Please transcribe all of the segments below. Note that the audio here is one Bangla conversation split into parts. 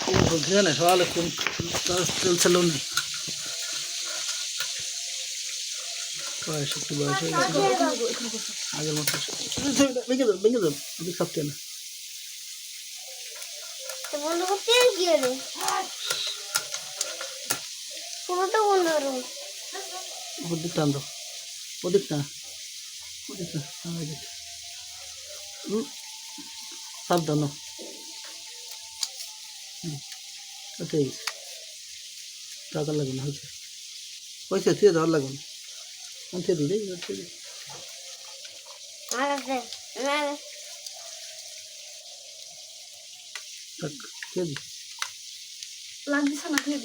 বুঝলেন সকালে কোন চলছিল না বয়স একটু বয়স হয়ে গেছে আগের মতো ভেঙে দেব ওদিক সব কেনা বন্ধ করতে কি রে পুরোটা বন্ধ করো ওদিক টান দাও ওদিক না সাবধান ওটাই টাকা লাগুন হয়েছে হয়েছে থিয়ে দেওয়ার লাগুন থিয়ে দিই থিয়ে দিই লাগছে না খেয়ে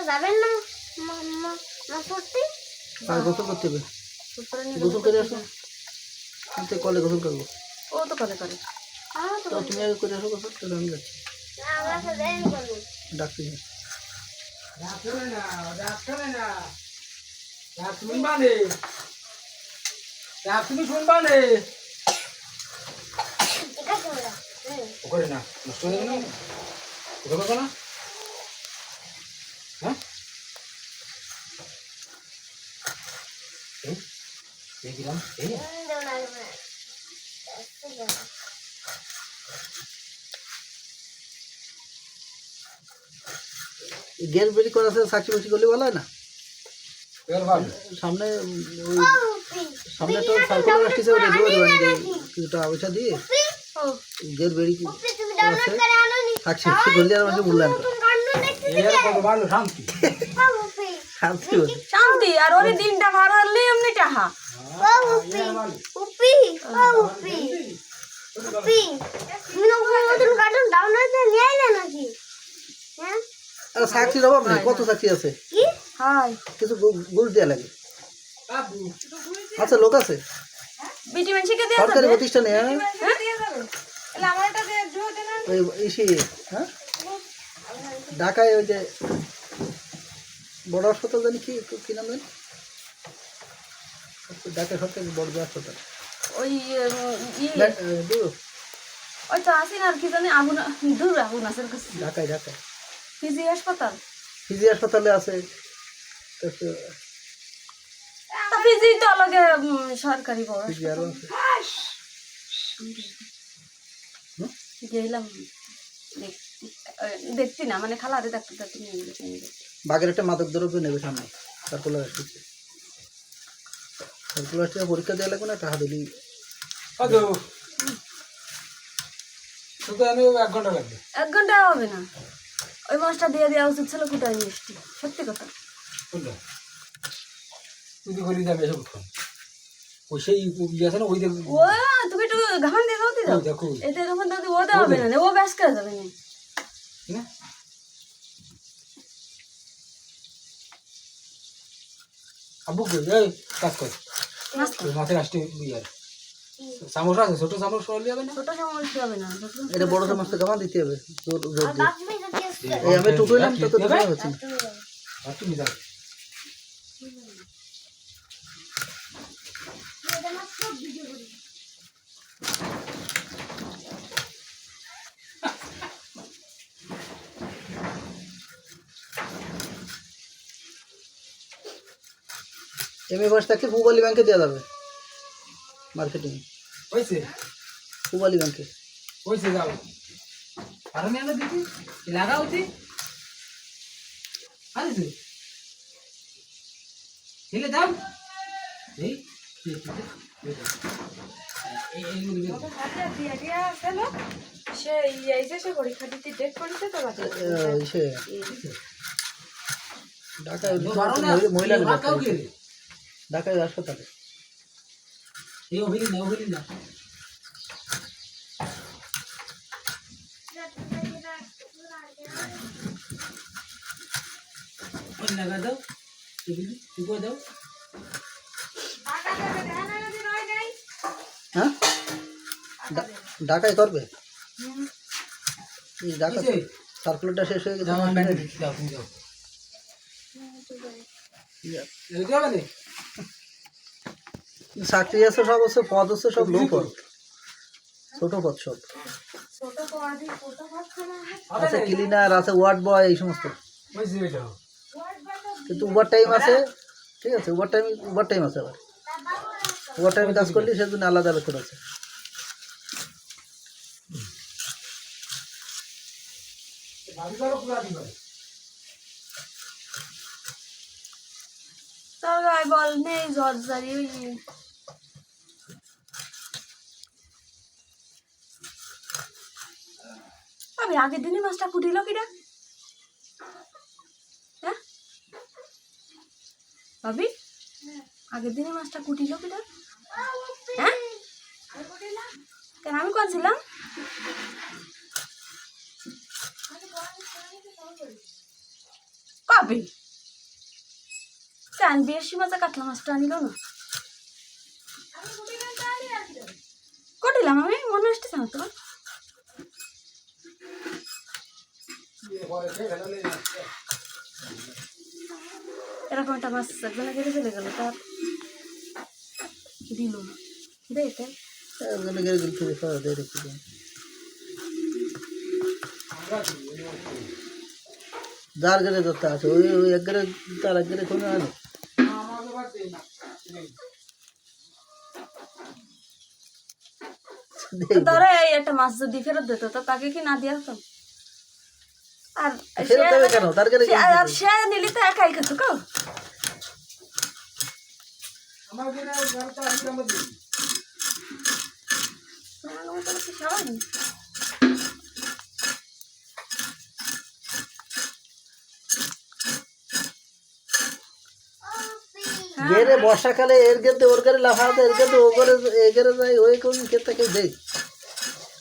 যাবেন না করতে আর গোসল করতে হবে গোসল করে আসো কলে গোসল করবো ও তো করে তো তুমি আগে করে আসো গোসল তাহলে আমি যাচ্ছি ডাকতে যাই তুমি শুনবা নে ওখানে না নষ্ট হয়ে যাবে না ওখানে না হ্যাঁ এই দিলাম এই গ্যাস বেরি করা আছে সাক্ষী বেশি করলে ভালো হয় না সামনে ওই সামনে তো সার্কুলার আসতেছে ওটা দিয়ে দেবেন কিছুটা পয়সা দিয়ে গ্যাস বেরি আছে সাক্ষী বেশি করলে আর আমাকে বললেন শান্তি আর ওরে দিনটা ভালো হলে এমনি টাহা সাক্ষীর অভাব নেই কত সাক্ষী আছে কিছু ঘুষ দেওয়া লাগে আচ্ছা লোক আছে সরকারি প্রতিষ্ঠানে ওই ইসি হ্যাঁ ঢাকায় ওই যে বড় হাসপাতাল জানি কি নাম জানি ঢাকায় সরকারি বড় হাসপাতাল ওই ওই তো আসেন আর কি জানি আগুন আছে ঢাকায় পিজি হাসপাতালে আছে পিজি তো আলাদা সরকারি বড় গেলাম দেখছি না মানে খালারে ডাক্তার বাঘের একটা মাদক দ্রব্য নেবে সামনে সার্কুলার আসছে সার্কুলার পরীক্ষা দেওয়া লাগবে না টাকা দিলি এক ঘন্টা হবে না ওই মাছটা দিয়ে দেওয়া উচিত ছিল কোথায় মিষ্টি সত্যি কথা তুমি একটু ঘামান দিয়ে দাও এতে ঘামান দাও ও দেওয়া হবে না ও ব্যাস করে যাবে না আবু কাজ কর মাছের আসতে চামচ আছে ছোট চামচ সরলে হবে না ছোট চামচ হবে না এটা বড় চামচ তো গামান দিতে হবে এই আমি টুকুইলাম তো তো দেখা হচ্ছে আর তুমি যাও এমএ পাস থাকলে পূবালী ব্যাংকে দেওয়া যাবে মার্কেটিং হয়েছে পূবালী ব্যাংকে হয়েছে যাও আর আমি আলো দিচ্ছি লাগা উঠি আরে হেলে দাও এই ঢাকায় হাসপাতালে এই অভিলিন না লাগা দাও তুই দাও হ্যাঁ ঢাকায় করবে ঢাকা সার্কুলারটা শেষ হয়ে গেছে এদিকে হবে না চাকরি আছে সব হচ্ছে পদ হচ্ছে সব লো পদ, ছোট পদ সব আছে, ক্লিনার আছে, ওয়ার্ড বয়, এই সমস্ত। বুঝছি এটা কিন্তু ওভার টাইম আছে, ঠিক আছে, ওভার টাইম আছে, আবার ওভার টাইমে কাজ করলে সেজন্য আলাদা বেতন আছে। তোর গায়ে বল নেই, জ্বর জারি ওই আমি আগের দিনই মাছটা কুটিল কিরা? হ্যাঁ ভাবি, আগের দিনই মাছটা কুটিল কিরা? হ্যাঁ কেন আমি করছিলাম? কবে কেন বিয়ের সময় যে কাতলা মাছটা আনিল না? কটিলাম আমি, মনে আসতেছে না তোমার? এরকম একটা মাছ একজনে কেটে চলে গেল, তার দিল না দেখতে। যার গেলে ধরতে আছে, ওই ওই এক গেলে তার এক গেলে কোনো আনে। ধরো এই একটা মাছ যদি ফেরত দিত তো তাকে কি না দিয়া হতো? আর ফেরত দেবে কেন? তার গেলে আর সে নিলি তো একাই খেত কেউ। গেরে বর্ষাকালে এর গেতে ওর গাড়ি লাফাতে, এর গেতে ও করে, এ করে যায়, ওই কোন ক্ষেত্রে কেউ দেয়।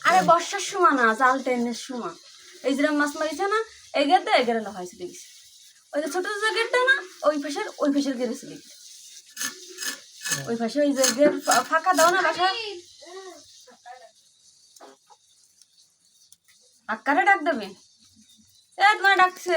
আরে বর্ষার সময় না, জাল টেনের সময় এই যেরকম মাছ মারিছে না, এই গেতে এই গেরে লাফাইছে দেখছি। ওই যে ছোট যে গেটটা না, ওই পাশের গেড়েছে দেখি, ওই পাশে ওই যে গেট ফাঁকা দাও না বাসা, আক্কারে ডাক দেবে, এ তোমার ডাকছে।